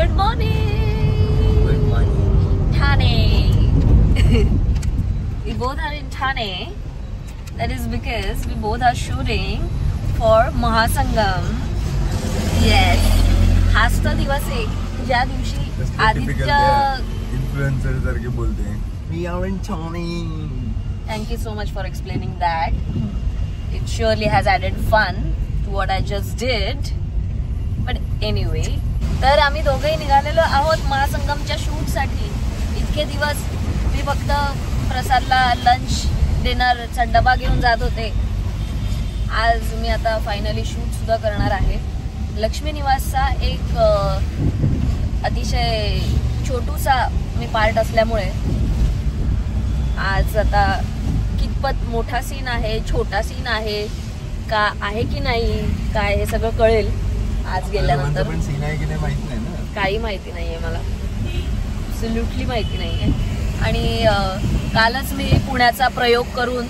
Good morning. Good morning. Thane. We both are in Thane. That is because we both are shooting for Mahasangam. Yes. हाच तो दिवस आहे ज्या दिवशी Aditya influencer सारखे बोलते. We are in Thane. Thank you so much for explaining that. It surely has added fun to what I just did. But anyway, तर आम्ही दोघेही निघालेलो आहोत महासंगमच्या शूट साठी. इतके दिवस मी फक्त प्रसादला लंच डिनरचा डबा घेऊन जात होते. आज मी आता फायनली शूट सुद्धा करणार आहे. लक्ष्मी निवासचा एक अतिशय छोटूसा मी पार्ट असल्यामुळे आज आता कितपत मोठा सीन आहे, छोटा सीन आहे का आहे की नाही, काय हे सगळं कळेल आज गेल्यानंतर. पण सीन आहे की नाही माहिती नाही ना. काही माहिती नाहीये मला, ॲब्सोल्युटली माहिती नाहीये. आणि कालच मी पुण्याचा प्रयोग करून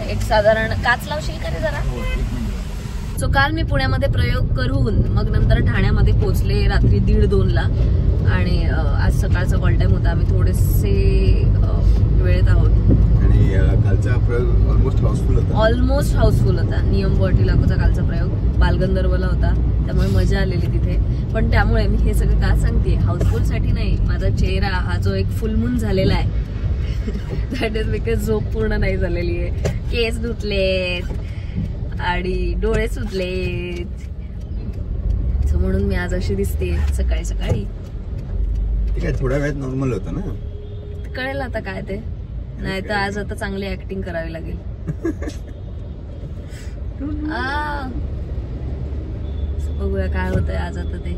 एक साधारण काच लावशील का रे जरा. सो काल मी पुण्यामध्ये प्रयोग करून मग नंतर ठाण्यामध्ये पोहोचले रात्री 1:30-2 ला. आणि आज सकाळचा कॉल टाइम होता. आम्ही थोडेसे वेळेत आहोत. आणि कालचा प्रयोग ऑलमोस्ट हाऊसफुल होता. नियम बॉटी लागूचा कालचा प्रयोग बालगंधर्वला होता, त्यामुळे मजा आलेली तिथे. पण त्यामुळे मी हे सगळं का सांगते, हाऊसफुल साठी नाही. माझा चेहरा हा जो एक फुलमून झालेला आहे दॅट इज बिकॉज झोप पूर्ण नाही झालेली आहे. केस धुतलेत आणि डोळे सुटलेत, म्हणून मी आज अशी दिसते सकाळी सकाळी. थोड्या वेळात नॉर्मल होतं ना. कळेल आता काय ते. नाही तर आज आता चांगली ऍक्टिंग करावी लागेल. बघूया काय होतंय आज. आता ते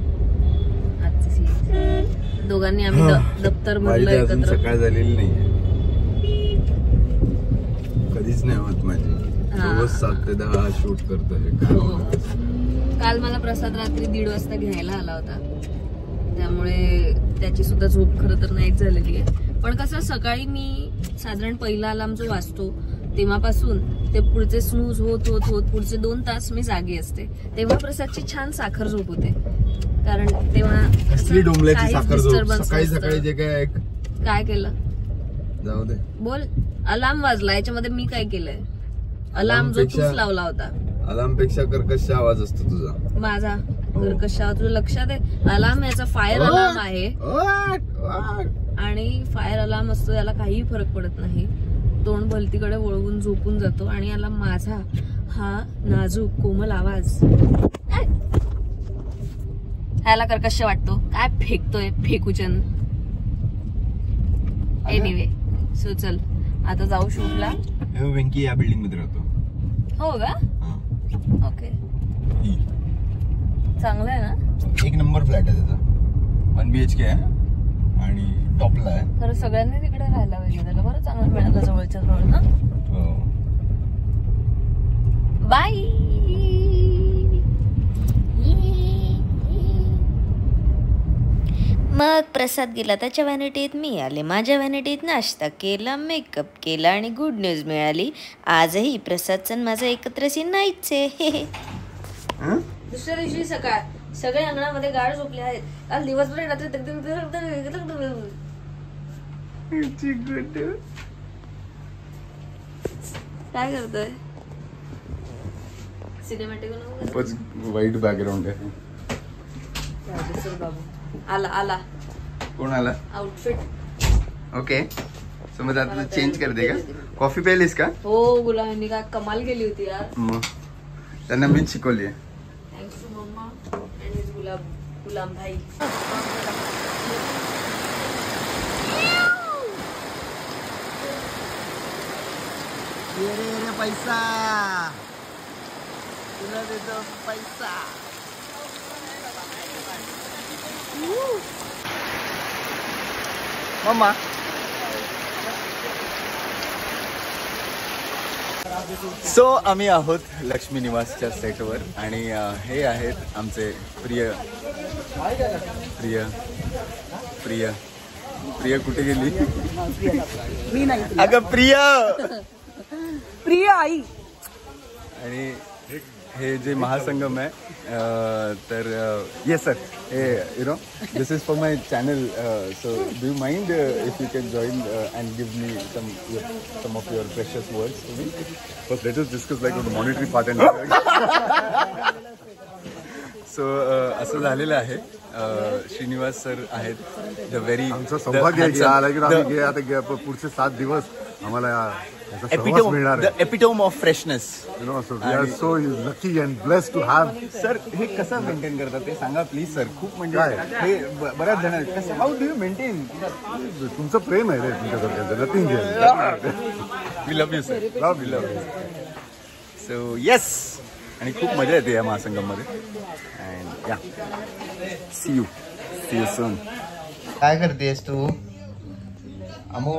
आजची सीन दोघांनी आम्ही दप्तर भरलं एकत्र. सकाळ झालेली नाही, कधीच नाही होत माझी. रोज 7 ते 10 शूट करतोय. काल मला प्रसाद रात्री 1:30 वाजता घ्यायला आला होता, त्यामुळे त्याची सुद्धा झोप खरं तर नाहीच झालेली आहे. पण कसं सकाळी मी साधारण पहिला अलार्म जो वाजतो तेव्हापासून ते पुढचे स्नूज होत होत होत पुढचे 2 तास मी जागी असते. तेव्हा प्रसादची छान साखर झोप होते, कारण तेव्हा सकाळी जे काय केलं जाऊ दे. बोल. अलार्म वाजला, याच्यामध्ये मी काय केलंय? अलार्म जो तूच लावला होता. अलार्म पेक्षा कर्कश आवाज असतो तुझा. माझा कर्कश आवाज तुझ्या लक्षात आहे? अलार्म याचा फायर अलार्म आहे आणि फायर अलार्म असतो, याला काहीही फरक पडत नाही. तोंड भलतीकडे वळवून झोपून जातो. आणि याला माझा हा नाजूक कोमल आवाज ह्याला कर्कश वाटतो. काय फेकतोय फेकूचंद. एनिवे, सो चल आता जाऊ शूटला. वेंकी या बिल्डिंग मध्ये राहतो. हो का? ओके, चांगलं आहे ना. 1 नंबर फ्लॅट आहे त्याचा. 1 BHK आहे आणि टॉपला आहे. खरं सगळ्यांनी तिकडे राहायला पाहिजे. त्याला बरं चांगलं मिळालं जवळच्या जवळ ना. बाय. मग प्रसाद गेला त्याच्या व्हॅनिटीत, मी आले माझ्या व्हॅनिटीत. नाश्ता केला, मेकअप केला आणि गुड न्यूज मिळाली. आजही प्रसादचं माझं एकत्र सीन नाहीच आहे. दुसऱ्या दिवशी सकाळ सगळे अंगणामध्ये गाढ झोपले आहेत. काल दिवसभर रात्री काय करतोय? सिनेमॅटिक वाईट बॅकग्राऊंड आहे. बाबू आला. कोण आला? आउटफिट. ओके, सो मग आता चेंज करते का? कॉफी प्यायलीस का? हो, गुलाबांनी काय कमाल केली होती यार. मग त्यांना मीच शिकवली आहे. Thanks to mamma and his Gulam bhai. ये पैसा तुला देतो पैसा. मम्मा सो आम्ही आहोत लक्ष्मी निवासच्या सेटवर आणि हे आहेत आमचे प्रिय प्रिय प्रिय प्रिय कुठे गेली? मी नाही. अगं प्रिय प्रिय आई. आणि हे जे महासंगम आहे तर yes sir hey you know this is for my channel so do you mind if you can join and give me some of your precious words to me first let us discuss like the monetary part and so असं झालेलं आहे. Shrinivas sir आहेत the very आमचं सौभाग्य आहे की आम्ही आता पुढचे 7 दिवस आम्हाला epitome of freshness you know so we are so lucky and blessed to have. Sir हे कसं मेंटेन करतात ते सांगा प्लीज सर. खूप म्हणजे हे बऱ्याच जण कसं हाऊ डू यू मेंटेन. तुमचं प्रेम आहे रे तुमच्यासारख्यांचं. Nothing we love you sir. Love you so yes. आणि खूप मजा येते या महासंगममध्ये. अँड या सी यू सून. काय करतेस तू अमो.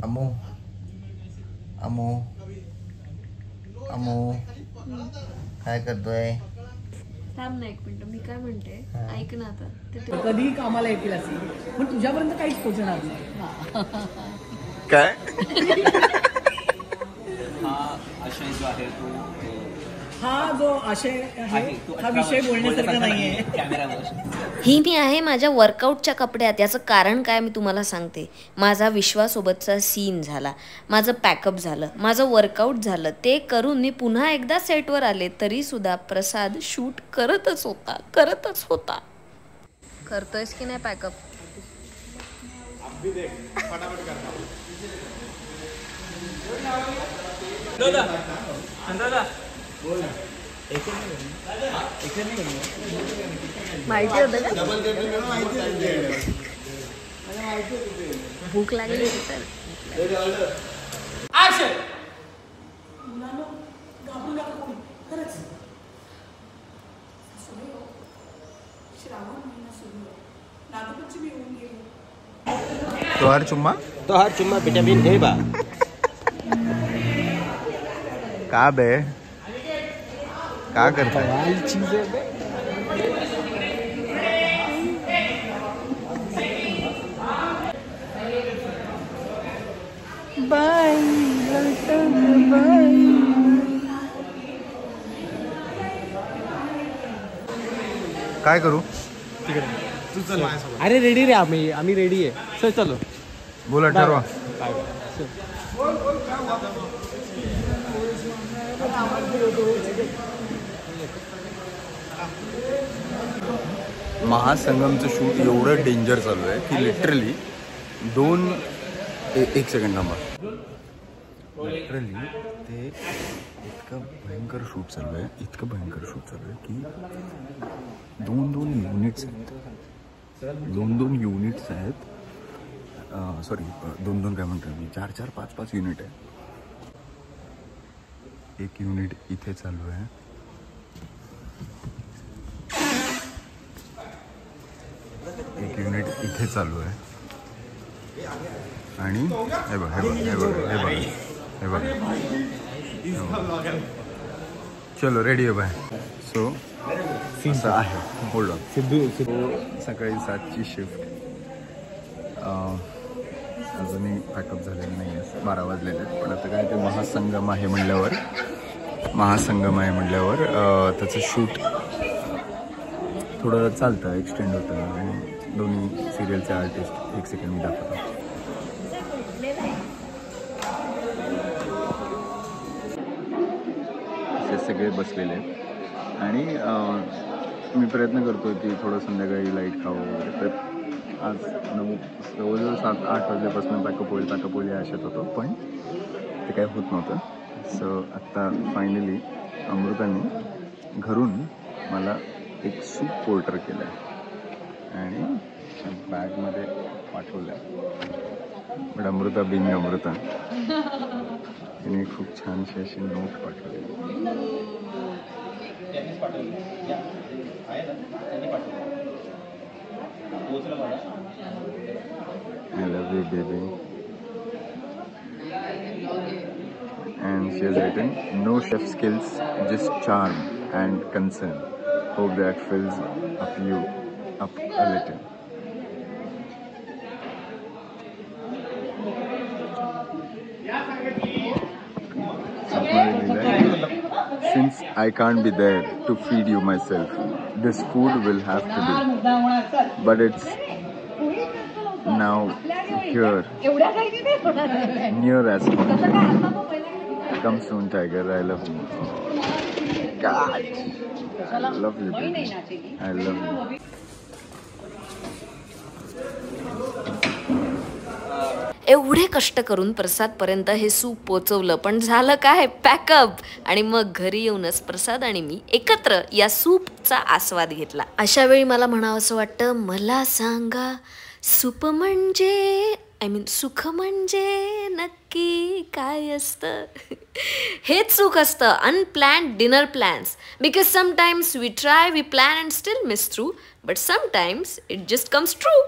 अमो अमो अमो काय करतोय. थांब ना 1 मिनिट मी काय म्हणते ऐक ना आता. कधी कामाला येतील असे पण तुझ्यापर्यंत काहीच पोचणार नाही. काय हा जो आशय आहे हा विषय बोलण्यासारखा नाहीये. ही मी आहे माझ्या वर्कआउटच्या कपड्यात. याचं कारण काय मी तुम्हाला सांगते. माझा विश्वासोबतचा सीन झाला, माझं पॅकअप झालं, माझं वर्कआउट झालं. ते करून मी पुन्हा एकदा सेटवर आले तरी सुद्धा प्रसाद शूट करतच होता. करतोयस की नाही पॅकअप. माहिती होतं का. भूक लागली तर तो हर चुम्मा विटामिन ए बा. का बे का करताय. काय करू. अरे रेडी रे आम्ही रेडी आहे. चल चलो बोला ठरवा. महासंगमचं शूट एवढं डेंजर चालू आहे की लिटरली एक सेकंड थांबा. लिटरली ते इतकं भयंकर शूट चालू आहे की 2 युनिट्स आहेत. 2 युनिट्स आहेत. सॉरी 2 काय म्हणतो मी 4 5 युनिट आहे. एक युनिट इथे चालू आहे. एक युनिट इथे चालू आहे. आणि हे बघ चलो रेडी आहे बाय. सो असं आहे. Hold on. सकाळी 7ची शिफ्ट. अजूनही पॅकअप झालेलं नाही आहे. 12 वाजलेले आहेत. पण आता काय ते महासंगम आहे म्हणल्यावर त्याचं शूट थोडं चालतं, एक्सटेंड होतं. आणि दोन्ही सिरियलचे आर्टिस्ट 1 सेकंड मी दाखवतो. असे सगळे बसलेले आहेत. आणि मी प्रयत्न करतो की थोडं संध्याकाळी लाईट खावं वगैरे. तर आज जवळजवळ 7-8 वाजल्यापासून पॅकअप होईल या आशेत होतो. पण ते काय होत नव्हतं. सो आत्ता फायनली अमृताने घरून मला एक सूप पोर्टर केलं आहे आणि बॅगमध्ये पाठवलं आहे. बट अमृता बिंग अमृता तिने खूप छानशी अशी नोट पाठवली. I love you, baby. And she has written, no chef skills, just charm and concern. Hope that fills up a little. since I can't be there to feed you myself, this food will have to do. But it's now here, near as home. Come soon, Tiger. I love you. God, I love you, baby. I love you. एवढे कष्ट करून प्रसादपर्यंत हे soup पोचवलं, पण झालं काय, pack up. आणि मग घरी येऊनच प्रसाद आणि मी एकत्र या सूपचा आस्वाद घेतला. अशा वेळी मला म्हणावं असं वाटतं, मला सांगा सूप म्हणजे सुख म्हणजे नक्की काय असतं. हेच सुख असतं, unplanned dinner plans. Because sometimes we try, we plan and still miss through, but sometimes it just comes true.